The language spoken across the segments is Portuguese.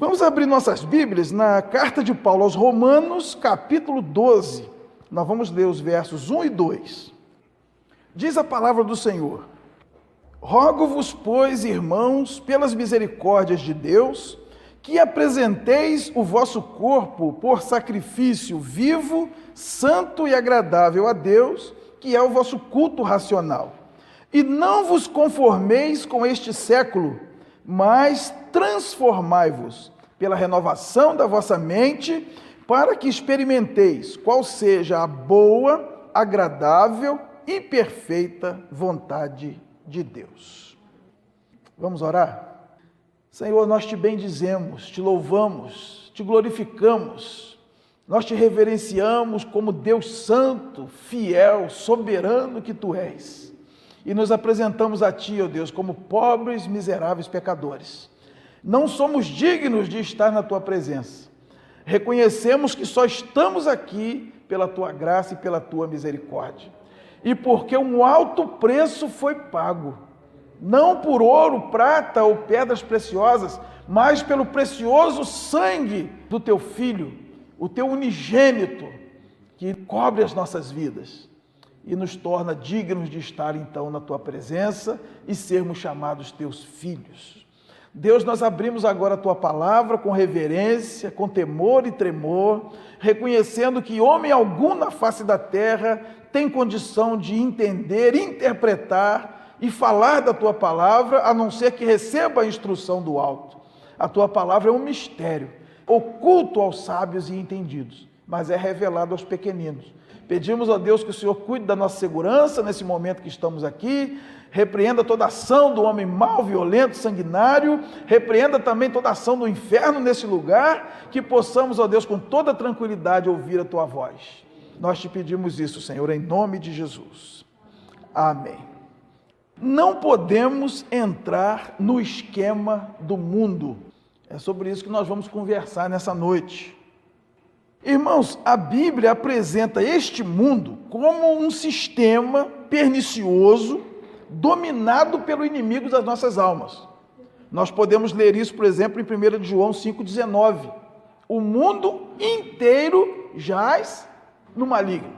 Vamos abrir nossas Bíblias na carta de Paulo aos Romanos, capítulo 12. Nós vamos ler os versos 1 e 2. Diz a palavra do Senhor: Rogo-vos, pois, irmãos, pelas misericórdias de Deus, que apresenteis o vosso corpo por sacrifício vivo, santo e agradável a Deus, que é o vosso culto racional. E não vos conformeis com este século, mas transformai-vos pela renovação da vossa mente, para que experimenteis qual seja a boa, agradável e perfeita vontade de Deus. Vamos orar? Senhor, nós te bendizemos, te louvamos, te glorificamos, nós te reverenciamos como Deus santo, fiel, soberano que tu és. E nos apresentamos a ti, ó Deus, como pobres, miseráveis pecadores. Não somos dignos de estar na tua presença. Reconhecemos que só estamos aqui pela tua graça e pela tua misericórdia. E porque um alto preço foi pago, não por ouro, prata ou pedras preciosas, mas pelo precioso sangue do teu Filho, o teu unigênito, que cobre as nossas vidas e nos torna dignos de estar então na tua presença e sermos chamados teus filhos. Deus, nós abrimos agora a tua palavra com reverência, com temor e tremor, reconhecendo que homem algum na face da terra tem condição de entender, interpretar e falar da tua palavra, a não ser que receba a instrução do alto. A tua palavra é um mistério, oculto aos sábios e entendidos, mas é revelado aos pequeninos. Pedimos a Deus que o Senhor cuide da nossa segurança nesse momento que estamos aqui, repreenda toda ação do homem mau, violento, sanguinário, repreenda também toda ação do inferno nesse lugar, que possamos, ó Deus, com toda tranquilidade ouvir a tua voz. Nós te pedimos isso, Senhor, em nome de Jesus. Amém. Não podemos entrar no esquema do mundo. É sobre isso que nós vamos conversar nessa noite. Irmãos, a Bíblia apresenta este mundo como um sistema pernicioso, dominado pelo inimigo das nossas almas. Nós podemos ler isso, por exemplo, em 1 João 5,19. O mundo inteiro jaz no maligno.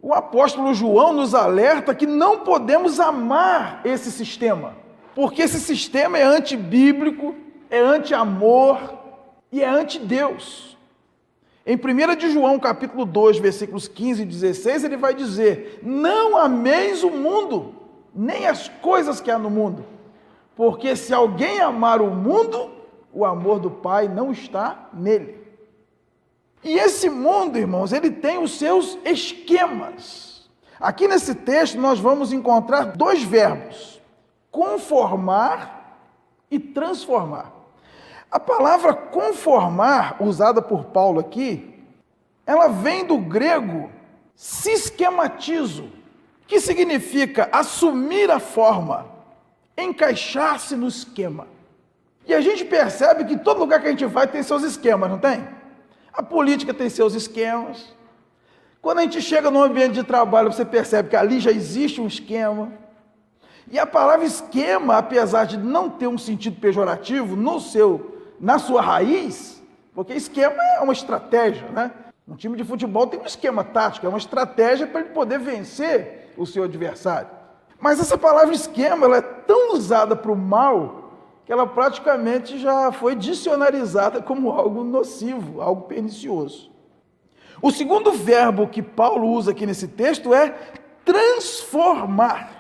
O apóstolo João nos alerta que não podemos amar esse sistema, porque esse sistema é antibíblico, é anti-amor e é anti-Deus. Em 1 de João, capítulo 2, versículos 15 e 16, ele vai dizer: não ameis o mundo, nem as coisas que há no mundo, porque se alguém amar o mundo, o amor do Pai não está nele. E esse mundo, irmãos, ele tem os seus esquemas. Aqui nesse texto nós vamos encontrar dois verbos: conformar e transformar. A palavra conformar, usada por Paulo aqui, ela vem do grego sistematizo, que significa assumir a forma, encaixar-se no esquema. E a gente percebe que todo lugar que a gente vai tem seus esquemas, não tem? A política tem seus esquemas. Quando a gente chega no ambiente de trabalho, você percebe que ali já existe um esquema. E a palavra esquema, apesar de não ter um sentido pejorativo na sua raiz, porque esquema é uma estratégia, né? Um time de futebol tem um esquema tático, é uma estratégia para ele poder vencer o seu adversário. Mas essa palavra esquema, ela é tão usada para o mal, que ela praticamente já foi dicionarizada como algo nocivo, algo pernicioso. O segundo verbo que Paulo usa aqui nesse texto é transformar.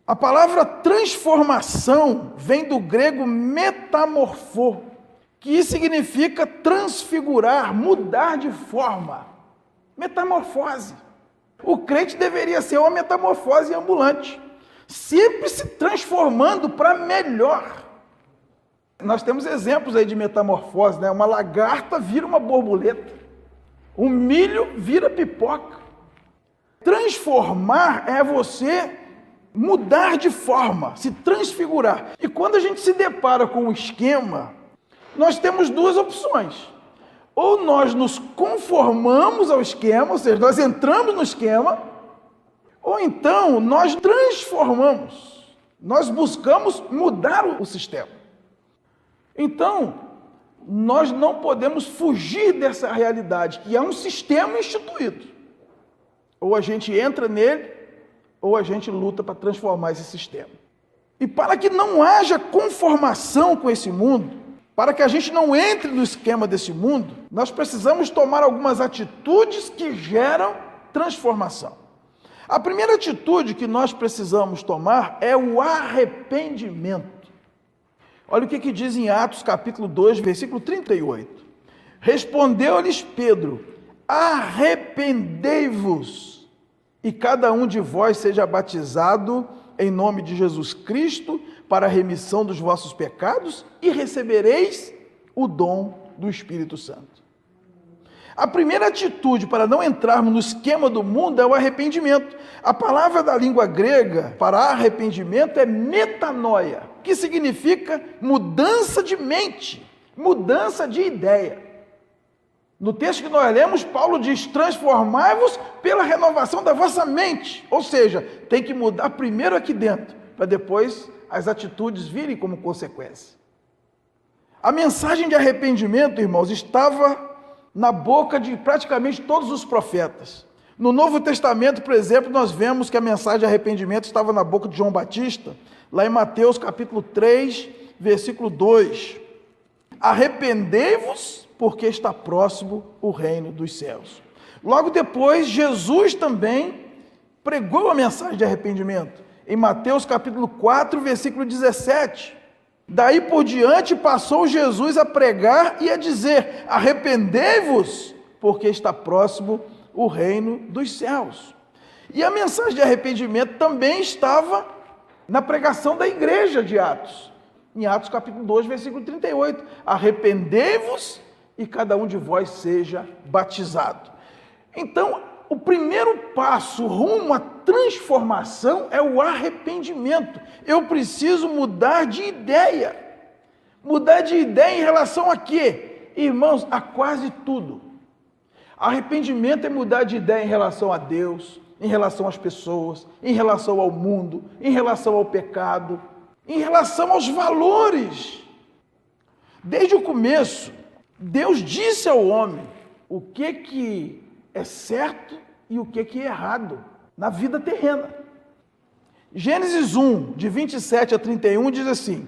A palavra transformação vem do grego metamorfô, que significa transfigurar, mudar de forma. Metamorfose. O crente deveria ser uma metamorfose ambulante, sempre se transformando para melhor. Nós temos exemplos aí de metamorfose, né? Uma lagarta vira uma borboleta, um milho vira pipoca. Transformar é você mudar de forma, se transfigurar. E quando a gente se depara com um esquema, nós temos duas opções. Ou nós nos conformamos ao esquema, ou seja, nós entramos no esquema, ou então nós transformamos, nós buscamos mudar o sistema. Então, nós não podemos fugir dessa realidade, que é um sistema instituído. Ou a gente entra nele, ou a gente luta para transformar esse sistema. E para que não haja conformação com esse mundo, para que a gente não entre no esquema desse mundo, nós precisamos tomar algumas atitudes que geram transformação. A primeira atitude que nós precisamos tomar é o arrependimento. Olha o que diz em Atos capítulo 2, versículo 38. Respondeu-lhes Pedro: arrependei-vos, e cada um de vós seja batizado em nome de Jesus Cristo para a remissão dos vossos pecados, e recebereis o dom do Espírito Santo. A primeira atitude para não entrarmos no esquema do mundo é o arrependimento. A palavra da língua grega para arrependimento é metanoia, que significa mudança de mente, mudança de ideia. No texto que nós lemos, Paulo diz: transformai-vos pela renovação da vossa mente. Ou seja, tem que mudar primeiro aqui dentro, para depois as atitudes virem como consequência. A mensagem de arrependimento, irmãos, estava na boca de praticamente todos os profetas. No Novo Testamento, por exemplo, nós vemos que a mensagem de arrependimento estava na boca de João Batista, lá em Mateus capítulo 3, versículo 2. Arrependei-vos, porque está próximo o reino dos céus. Logo depois, Jesus também pregou a mensagem de arrependimento, em Mateus capítulo 4, versículo 17. Daí por diante passou Jesus a pregar e a dizer: arrependei-vos, porque está próximo o reino dos céus. E a mensagem de arrependimento também estava na pregação da igreja de Atos, em Atos capítulo 2, versículo 38. Arrependei-vos e cada um de vós seja batizado. Então, o primeiro passo rumo à transformação é o arrependimento. Eu preciso mudar de ideia. Mudar de ideia em relação a quê? Irmãos, a quase tudo. Arrependimento é mudar de ideia em relação a Deus, em relação às pessoas, em relação ao mundo, em relação ao pecado, em relação aos valores. Desde o começo, Deus disse ao homem o que é certo e o que é errado na vida terrena. Gênesis 1, de 27 a 31, diz assim: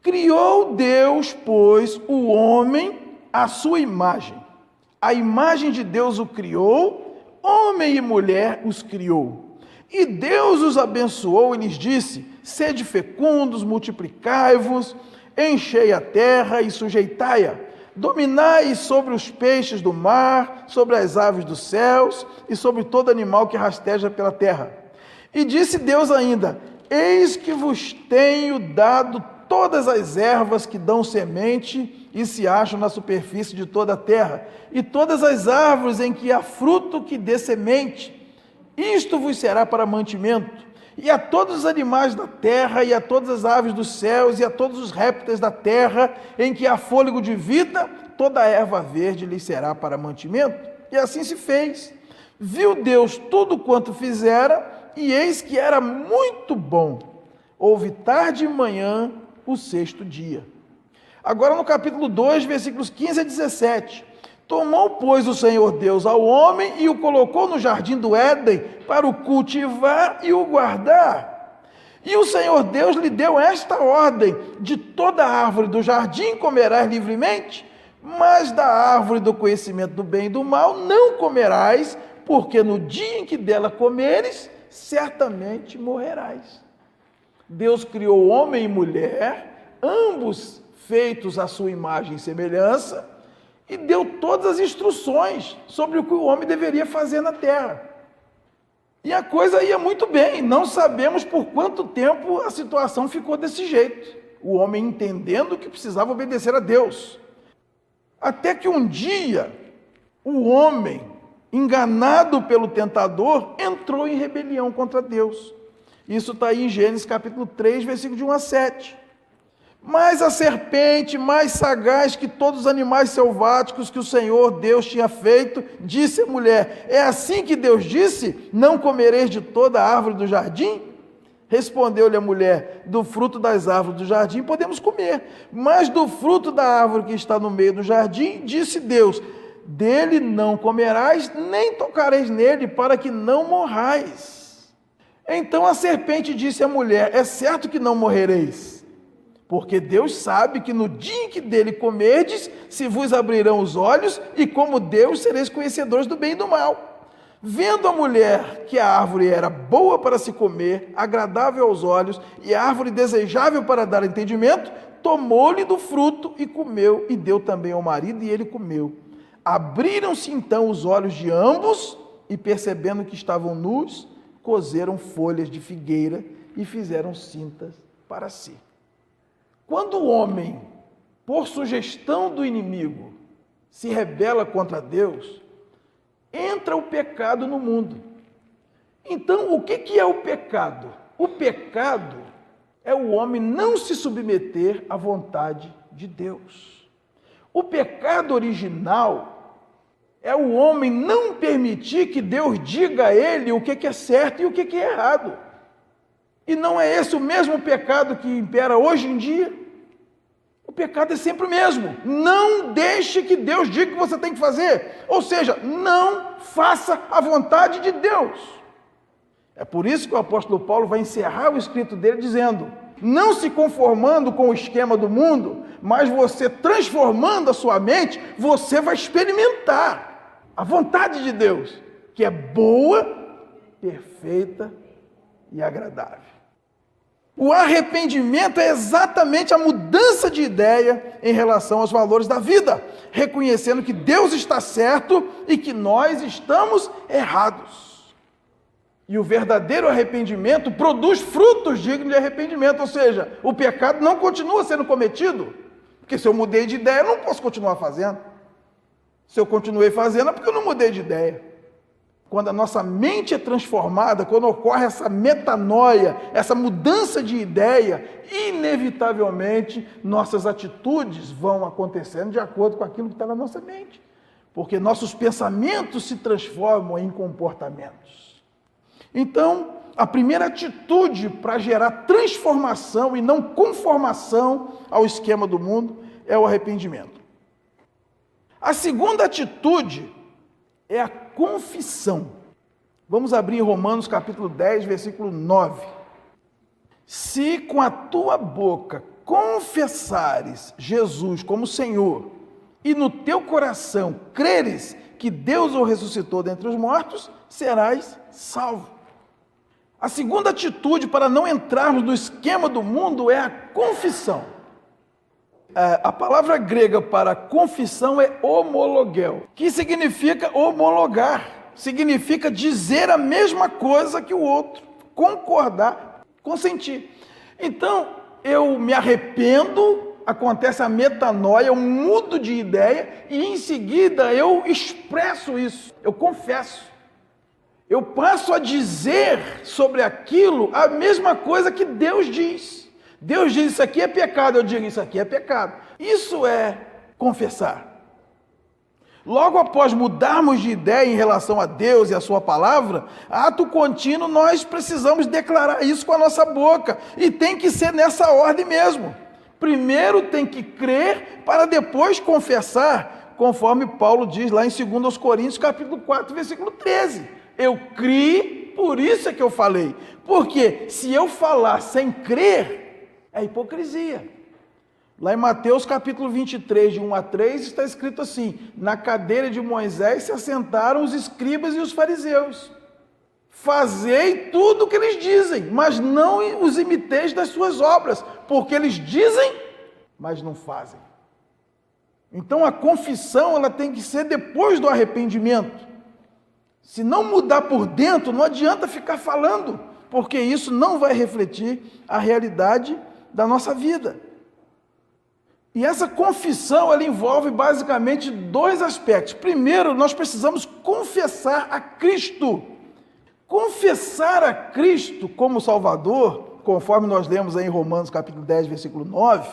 criou Deus, pois, o homem à sua imagem. A imagem de Deus o criou, homem e mulher os criou. E Deus os abençoou e lhes disse: sede fecundos, multiplicai-vos, enchei a terra e sujeitai-a. Dominai sobre os peixes do mar, sobre as aves dos céus e sobre todo animal que rasteja pela terra. E disse Deus ainda: eis que vos tenho dado todas as ervas que dão semente e se acham na superfície de toda a terra, e todas as árvores em que há fruto que dê semente. Isto vos será para mantimento. E a todos os animais da terra, e a todas as aves dos céus, e a todos os répteis da terra, em que há fôlego de vida, toda a erva verde lhes será para mantimento. E assim se fez. Viu Deus tudo quanto fizera, e eis que era muito bom. Houve tarde e manhã o sexto dia. Agora no capítulo 2, versículos 15 a 17. Tomou, pois, o Senhor Deus ao homem e o colocou no jardim do Éden para o cultivar e o guardar. E o Senhor Deus lhe deu esta ordem: de toda árvore do jardim comerás livremente, mas da árvore do conhecimento do bem e do mal não comerás, porque no dia em que dela comeres, certamente morrerás. Deus criou homem e mulher, ambos feitos à sua imagem e semelhança, e deu todas as instruções sobre o que o homem deveria fazer na terra. E a coisa ia muito bem. Não sabemos por quanto tempo a situação ficou desse jeito. O homem entendendo que precisava obedecer a Deus. Até que um dia, o homem, enganado pelo tentador, entrou em rebelião contra Deus. Isso está aí em Gênesis capítulo 3, versículo de 1 a 7. Mas a serpente, mais sagaz que todos os animais selváticos que o Senhor Deus tinha feito, disse à mulher: é assim que Deus disse, não comereis de toda a árvore do jardim? Respondeu-lhe a mulher: do fruto das árvores do jardim podemos comer, mas do fruto da árvore que está no meio do jardim, disse Deus: dele não comerás, nem tocareis nele, para que não morrais. Então a serpente disse à mulher: é certo que não morrereis, porque Deus sabe que no dia em que dele comerdes, se vos abrirão os olhos, e como Deus sereis conhecedores do bem e do mal. Vendo a mulher que a árvore era boa para se comer, agradável aos olhos, e a árvore desejável para dar entendimento, tomou-lhe do fruto e comeu, e deu também ao marido, e ele comeu. Abriram-se então os olhos de ambos, e percebendo que estavam nus, coseram folhas de figueira e fizeram cintas para si. Quando o homem, por sugestão do inimigo, se rebela contra Deus, entra o pecado no mundo. Então, o que é o pecado? O pecado é o homem não se submeter à vontade de Deus. O pecado original é o homem não permitir que Deus diga a ele o que é certo e o que é errado. E não é esse o mesmo pecado que impera hoje em dia? O pecado é sempre o mesmo. Não deixe que Deus diga o que você tem que fazer. Ou seja, não faça a vontade de Deus. É por isso que o apóstolo Paulo vai encerrar o escrito dele dizendo: não se conformando com o esquema do mundo, mas você transformando a sua mente, você vai experimentar a vontade de Deus, que é boa, perfeita e agradável. O arrependimento é exatamente a mudança de ideia em relação aos valores da vida, reconhecendo que Deus está certo e que nós estamos errados. E o verdadeiro arrependimento produz frutos dignos de arrependimento, ou seja, o pecado não continua sendo cometido, porque se eu mudei de ideia, eu não posso continuar fazendo. Se eu continuei fazendo, é porque eu não mudei de ideia. Quando a nossa mente é transformada, quando ocorre essa metanoia, essa mudança de ideia, inevitavelmente nossas atitudes vão acontecendo de acordo com aquilo que está na nossa mente. Porque nossos pensamentos se transformam em comportamentos. Então, a primeira atitude para gerar transformação e não conformação ao esquema do mundo é o arrependimento. A segunda atitude é a confissão. Vamos abrir em Romanos capítulo 10, versículo 9. Se com a tua boca confessares Jesus como Senhor, e no teu coração creres que Deus o ressuscitou dentre os mortos, serás salvo. A segunda atitude para não entrarmos no esquema do mundo é a confissão. A palavra grega para confissão é homologel, que significa homologar, significa dizer a mesma coisa que o outro, concordar, consentir. Então, eu me arrependo, acontece a metanoia, eu mudo de ideia e em seguida eu expresso isso, eu confesso. Eu passo a dizer sobre aquilo a mesma coisa que Deus diz. Deus diz: isso aqui é pecado, eu digo: isso aqui é pecado. Isso é confessar. Logo após mudarmos de ideia em relação a Deus e a sua palavra, ato contínuo, nós precisamos declarar isso com a nossa boca. E tem que ser nessa ordem mesmo. Primeiro tem que crer para depois confessar, conforme Paulo diz lá em 2 Coríntios capítulo 4, versículo 13. Eu criei, por isso é que eu falei. Porque se eu falar sem crer, é hipocrisia. Lá em Mateus capítulo 23, de 1 a 3, está escrito assim: na cadeira de Moisés se assentaram os escribas e os fariseus. Fazei tudo o que eles dizem, mas não os imiteis das suas obras, porque eles dizem, mas não fazem. Então a confissão ela tem que ser depois do arrependimento. Se não mudar por dentro, não adianta ficar falando, porque isso não vai refletir a realidade da nossa vida. E essa confissão, ela envolve basicamente dois aspectos. Primeiro, nós precisamos confessar a Cristo. Confessar a Cristo como Salvador, conforme nós lemos aí em Romanos capítulo 10, versículo 9,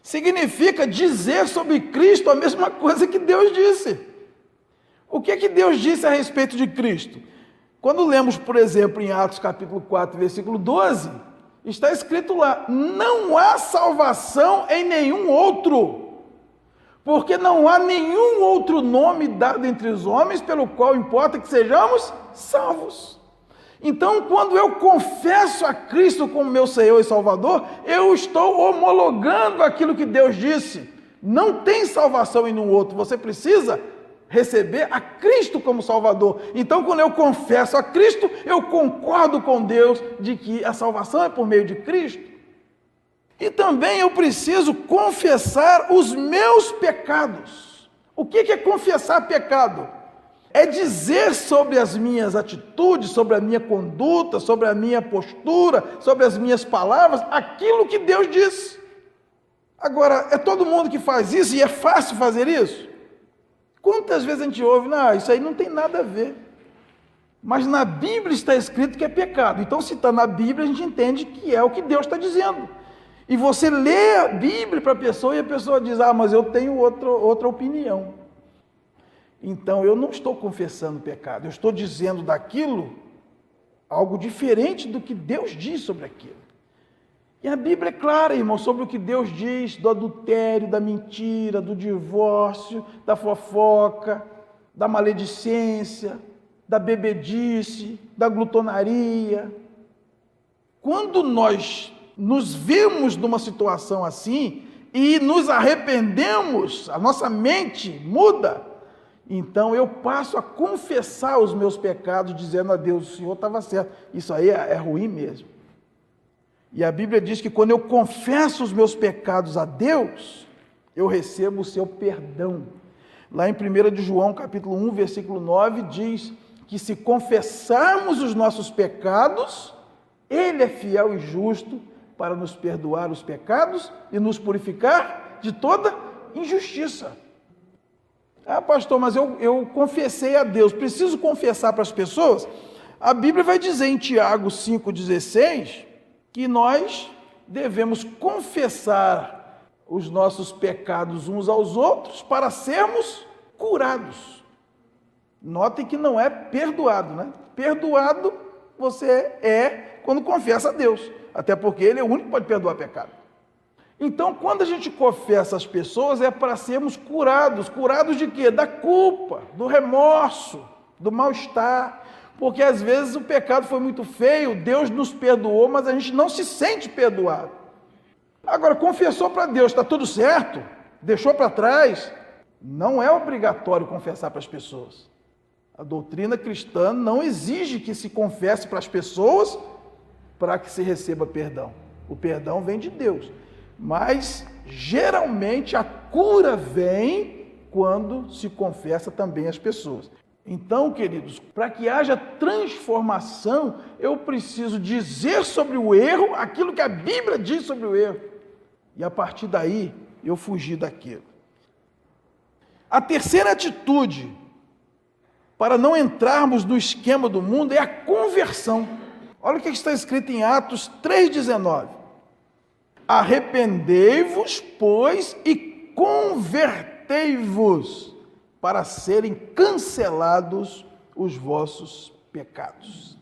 significa dizer sobre Cristo a mesma coisa que Deus disse. O que é que Deus disse a respeito de Cristo? Quando lemos, por exemplo, em Atos capítulo 4, versículo 12, está escrito lá: não há salvação em nenhum outro, porque não há nenhum outro nome dado entre os homens pelo qual importa que sejamos salvos. Então, quando eu confesso a Cristo como meu Senhor e Salvador, eu estou homologando aquilo que Deus disse. Não tem salvação em nenhum outro, você precisa receber a Cristo como Salvador. Então, quando eu confesso a Cristo, eu concordo com Deus de que a salvação é por meio de Cristo. E também eu preciso confessar os meus pecados. O que é confessar pecado? É dizer sobre as minhas atitudes, sobre a minha conduta, sobre a minha postura, sobre as minhas palavras, aquilo que Deus disse. Agora, é todo mundo que faz isso e é fácil fazer isso? Quantas vezes a gente ouve: não, isso aí não tem nada a ver. Mas na Bíblia está escrito que é pecado. Então, se está na Bíblia, a gente entende que é o que Deus está dizendo. E você lê a Bíblia para a pessoa e a pessoa diz: ah, mas eu tenho outra opinião. Então, eu não estou confessando pecado, eu estou dizendo daquilo algo diferente do que Deus diz sobre aquilo. E a Bíblia é clara, irmão, sobre o que Deus diz do adultério, da mentira, do divórcio, da fofoca, da maledicência, da bebedice, da glutonaria. Quando nós nos vemos numa situação assim e nos arrependemos, a nossa mente muda, então eu passo a confessar os meus pecados, dizendo a Deus: o Senhor estava certo, isso aí é ruim mesmo. E a Bíblia diz que quando eu confesso os meus pecados a Deus, eu recebo o seu perdão. Lá em 1 de João, capítulo 1, versículo 9, diz que se confessarmos os nossos pecados, Ele é fiel e justo para nos perdoar os pecados e nos purificar de toda injustiça. Ah, pastor, mas eu confessei a Deus, preciso confessar para as pessoas? A Bíblia vai dizer em Tiago 5,16 que nós devemos confessar os nossos pecados uns aos outros para sermos curados. Notem que não é perdoado, né? Perdoado você é quando confessa a Deus, até porque Ele é o único que pode perdoar pecado. Então, quando a gente confessa as pessoas, é para sermos curados. Curados de quê? Da culpa, do remorso, do mal-estar. Porque às vezes o pecado foi muito feio, Deus nos perdoou, mas a gente não se sente perdoado. Agora, confessou para Deus, está tudo certo? Deixou para trás? Não é obrigatório confessar para as pessoas. A doutrina cristã não exige que se confesse para as pessoas para que se receba perdão. O perdão vem de Deus. Mas, geralmente, a cura vem quando se confessa também às pessoas. Então, queridos, para que haja transformação, eu preciso dizer sobre o erro aquilo que a Bíblia diz sobre o erro. E a partir daí, eu fugir daquilo. A terceira atitude, para não entrarmos no esquema do mundo, é a conversão. Olha o que está escrito em Atos 3,19. Arrependei-vos, pois, e convertei-vos, para serem cancelados os vossos pecados.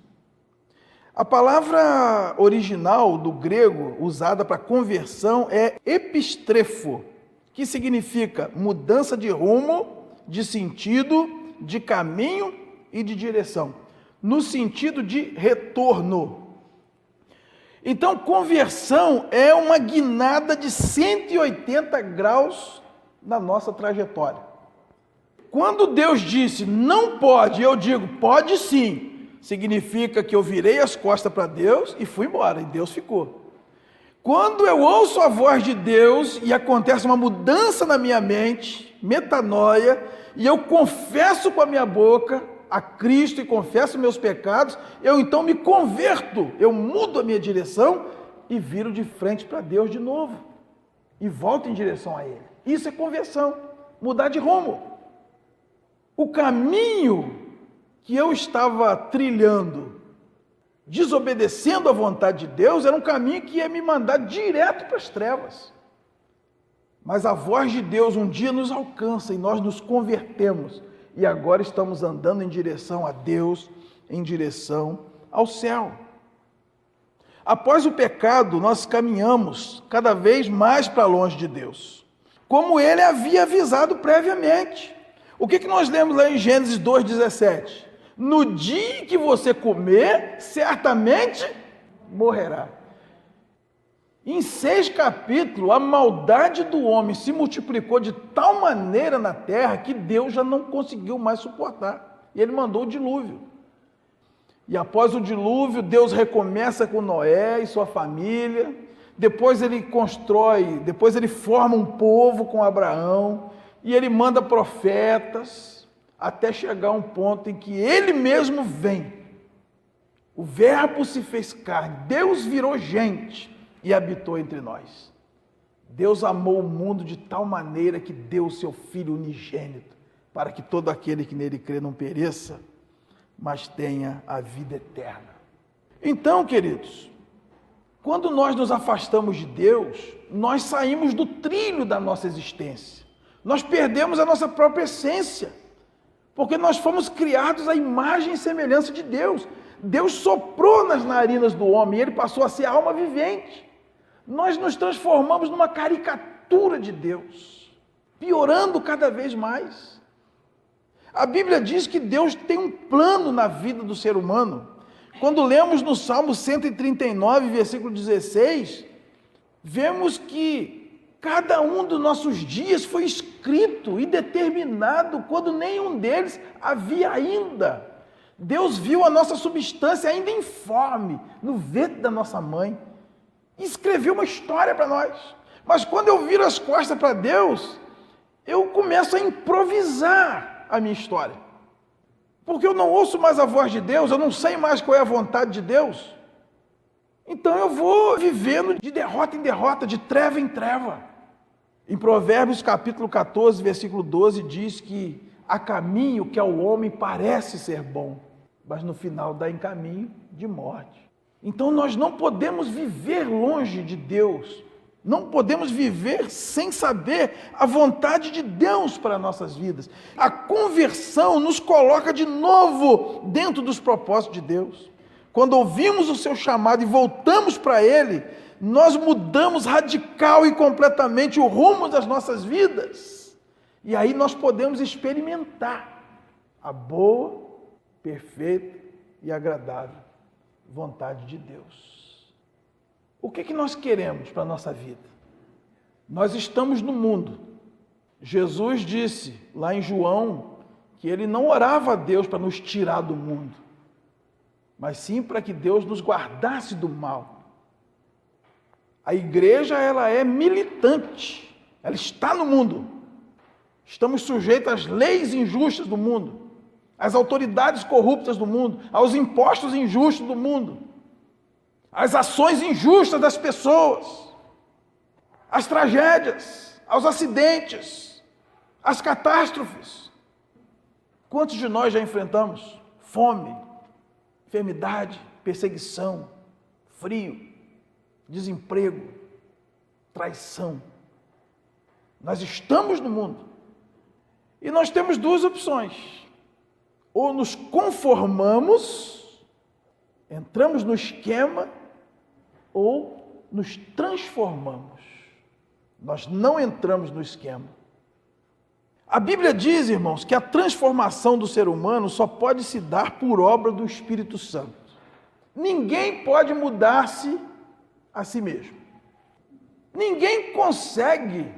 A palavra original do grego usada para conversão é epistrefo, que significa mudança de rumo, de sentido, de caminho e de direção, no sentido de retorno. Então, conversão é uma guinada de 180 graus na nossa trajetória. Quando Deus disse, não pode, eu digo, pode sim, significa que eu virei as costas para Deus e fui embora, e Deus ficou. Quando eu ouço a voz de Deus e acontece uma mudança na minha mente, metanoia, e eu confesso com a minha boca a Cristo e confesso meus pecados, eu então me converto, eu mudo a minha direção e viro de frente para Deus de novo, e volto em direção a Ele. Isso é conversão, mudar de rumo. O caminho que eu estava trilhando, desobedecendo à vontade de Deus, era um caminho que ia me mandar direto para as trevas. Mas a voz de Deus um dia nos alcança e nós nos convertemos. E agora estamos andando em direção a Deus, em direção ao céu. Após o pecado, nós caminhamos cada vez mais para longe de Deus, como ele havia avisado previamente. O que nós lemos lá em Gênesis 2,17? No dia que você comer, certamente morrerá. Em 6 capítulos, a maldade do homem se multiplicou de tal maneira na terra que Deus já não conseguiu mais suportar. E ele mandou o dilúvio. E após o dilúvio, Deus recomeça com Noé e sua família. Depois ele forma um povo com Abraão. E ele manda profetas, até chegar a um ponto em que ele mesmo vem. O Verbo se fez carne, Deus virou gente e habitou entre nós. Deus amou o mundo de tal maneira que deu o seu Filho unigênito, para que todo aquele que nele crê não pereça, mas tenha a vida eterna. Então, queridos, quando nós nos afastamos de Deus, nós saímos do trilho da nossa existência. Nós perdemos a nossa própria essência, porque nós fomos criados à imagem e semelhança de Deus. Deus soprou nas narinas do homem e ele passou a ser alma vivente. Nós nos transformamos numa caricatura de Deus, piorando cada vez mais. A Bíblia diz que Deus tem um plano na vida do ser humano. Quando lemos no Salmo 139, versículo 16, vemos que cada um dos nossos dias foi escrito e determinado quando nenhum deles havia ainda. Deus viu a nossa substância ainda informe no ventre da nossa mãe e escreveu uma história para nós. Mas quando eu viro as costas para Deus, eu começo a improvisar a minha história. Porque eu não ouço mais a voz de Deus, eu não sei mais qual é a vontade de Deus. Então eu vou vivendo de derrota em derrota, de treva em treva. Em Provérbios capítulo 14, versículo 12, diz que há caminho que ao homem parece ser bom, mas no final dá em caminho de morte. Então nós não podemos viver longe de Deus, não podemos viver sem saber a vontade de Deus para nossas vidas. A conversão nos coloca de novo dentro dos propósitos de Deus. Quando ouvimos o seu chamado e voltamos para Ele, nós mudamos radical e completamente o rumo das nossas vidas. E aí nós podemos experimentar a boa, perfeita e agradável vontade de Deus. O que nós queremos para a nossa vida? Nós estamos no mundo. Jesus disse lá em João que ele não orava a Deus para nos tirar do mundo, mas sim para que Deus nos guardasse do mal. A igreja, ela é militante, ela está no mundo. Estamos sujeitos às leis injustas do mundo, às autoridades corruptas do mundo, aos impostos injustos do mundo, às ações injustas das pessoas, às tragédias, aos acidentes, às catástrofes. Quantos de nós já enfrentamos fome, enfermidade, perseguição, frio, desemprego, traição? Nós estamos no mundo e nós temos duas opções: ou nos conformamos, entramos no esquema, ou nos transformamos. Nós não entramos no esquema. A Bíblia diz, irmãos, que a transformação do ser humano só pode se dar por obra do Espírito Santo. Ninguém pode mudar-se a si mesmo. Ninguém consegue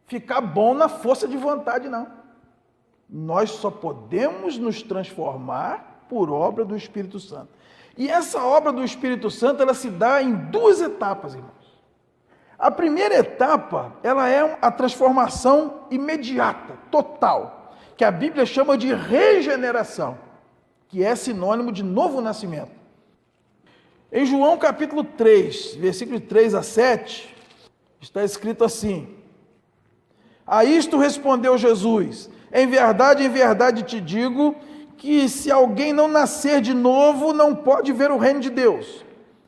ficar bom na força de vontade, não. Nós só podemos nos transformar por obra do Espírito Santo. E essa obra do Espírito Santo, ela se dá em duas etapas, irmãos. A primeira etapa, ela é a transformação imediata, total, que a Bíblia chama de regeneração, que é sinônimo de novo nascimento. Em João capítulo 3, versículo 3 a 7, está escrito assim: a isto respondeu Jesus: em verdade te digo, que se alguém não nascer de novo, não pode ver o reino de Deus.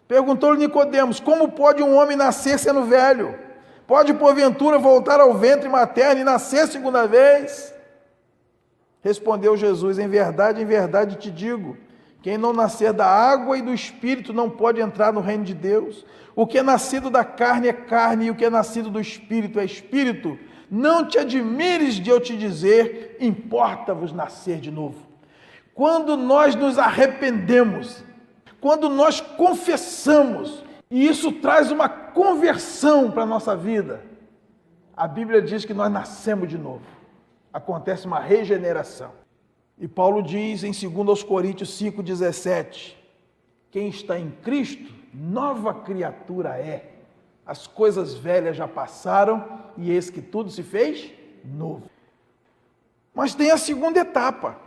Perguntou-lhe Nicodemos: como pode um homem nascer sendo velho? Pode porventura voltar ao ventre materno e nascer segunda vez? Respondeu Jesus: em verdade te digo, Quem não nascer da água e do Espírito não pode entrar no reino de Deus. O que é nascido da carne é carne, e o que é nascido do Espírito é Espírito. Não te admires de eu te dizer, importa-vos nascer de novo. Quando nós nos arrependemos, quando nós confessamos, e isso traz uma conversão para a nossa vida, a Bíblia diz que nós nascemos de novo. Acontece uma regeneração. E Paulo diz em 2 Coríntios 5,17, quem está em Cristo, nova criatura é. As coisas velhas já passaram e eis que tudo se fez novo. Mas tem a segunda etapa,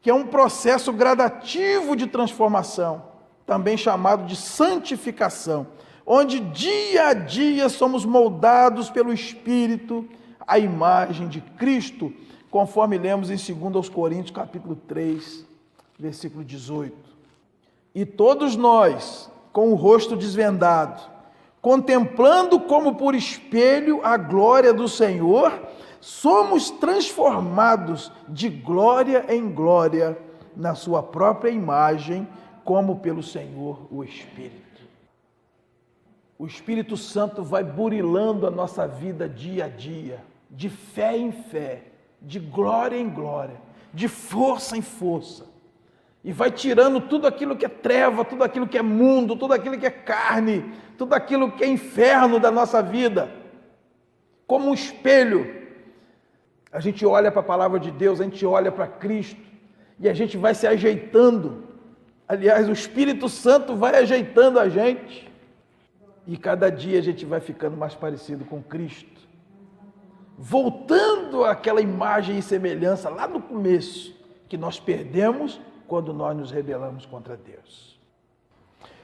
que é um processo gradativo de transformação, também chamado de santificação, onde dia a dia somos moldados pelo Espírito à imagem de Cristo, conforme lemos em 2 Coríntios capítulo 3, versículo 18. E todos nós, com o rosto desvendado, contemplando como por espelho a glória do Senhor, somos transformados de glória em glória na sua própria imagem, como pelo Senhor o Espírito. O Espírito Santo vai burilando a nossa vida dia a dia, de fé em fé, de glória em glória, de força em força, e vai tirando tudo aquilo que é treva, tudo aquilo que é mundo, tudo aquilo que é carne, tudo aquilo que é inferno da nossa vida. Como um espelho, a gente olha para a palavra de Deus, a gente olha para Cristo, e a gente vai se ajeitando. Aliás, o Espírito Santo vai ajeitando a gente, e cada dia a gente vai ficando mais parecido com Cristo, voltando àquela imagem e semelhança lá no começo, que nós perdemos quando nós nos rebelamos contra Deus.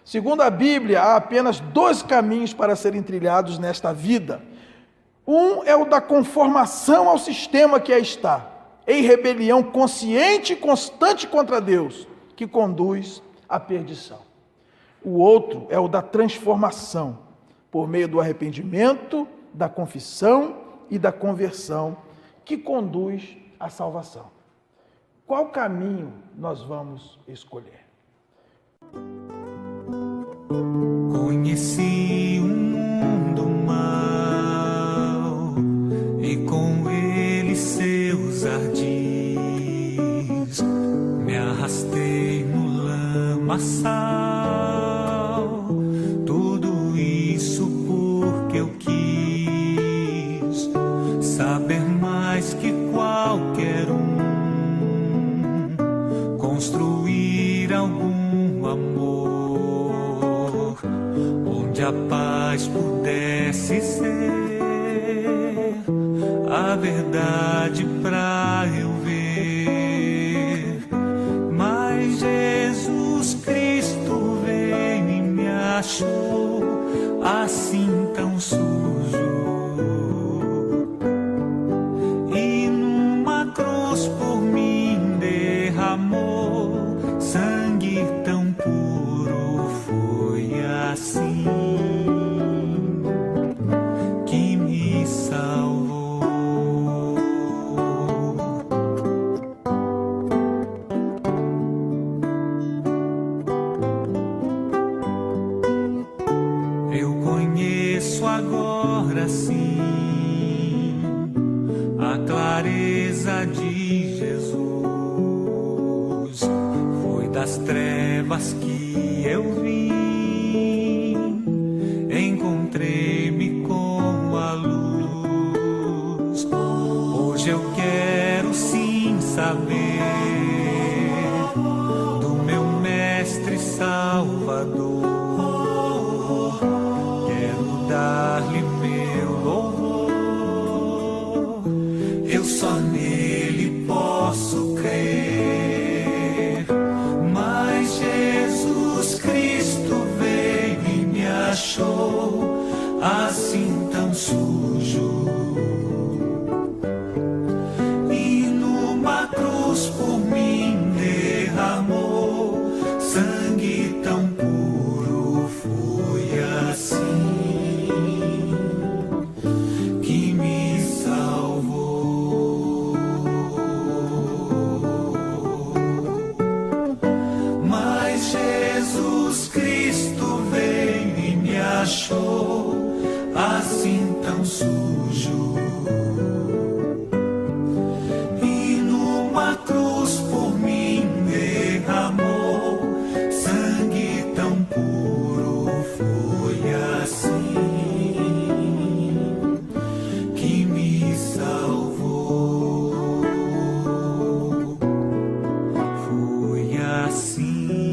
Segundo a Bíblia, há apenas 2 caminhos para serem trilhados nesta vida. Um é o da conformação ao sistema que aí está, em rebelião consciente e constante contra Deus, que conduz à perdição. O outro é o da transformação, por meio do arrependimento, da confissão e da conversão, que conduz à salvação. Qual caminho nós vamos escolher? Conheci um mundo mau e com ele seus ardis. Me arrastei no lamaçal, tudo isso porque eu quis saber mais que qualquer construir algum amor, onde a paz pudesse ser a verdade pra eu ver. Mas Jesus Cristo veio e me achou assim tão sujo, e numa cruz por mim derramou sangue tão puro. Foi assim que me salvou. Eu conheço agora sim a clareza de Jesus. Foi das trevas que eu vim, encontrei-me com a luz. Hoje eu quero sim saber do meu Mestre Salvador. Quero dar-lhe meu louvor, eu só nele posso crer. Mas Jesus Cristo veio e me achou assim tão sujo, e numa cruz por mim derramou sangue tão puro. Foi assim que me salvou. assim.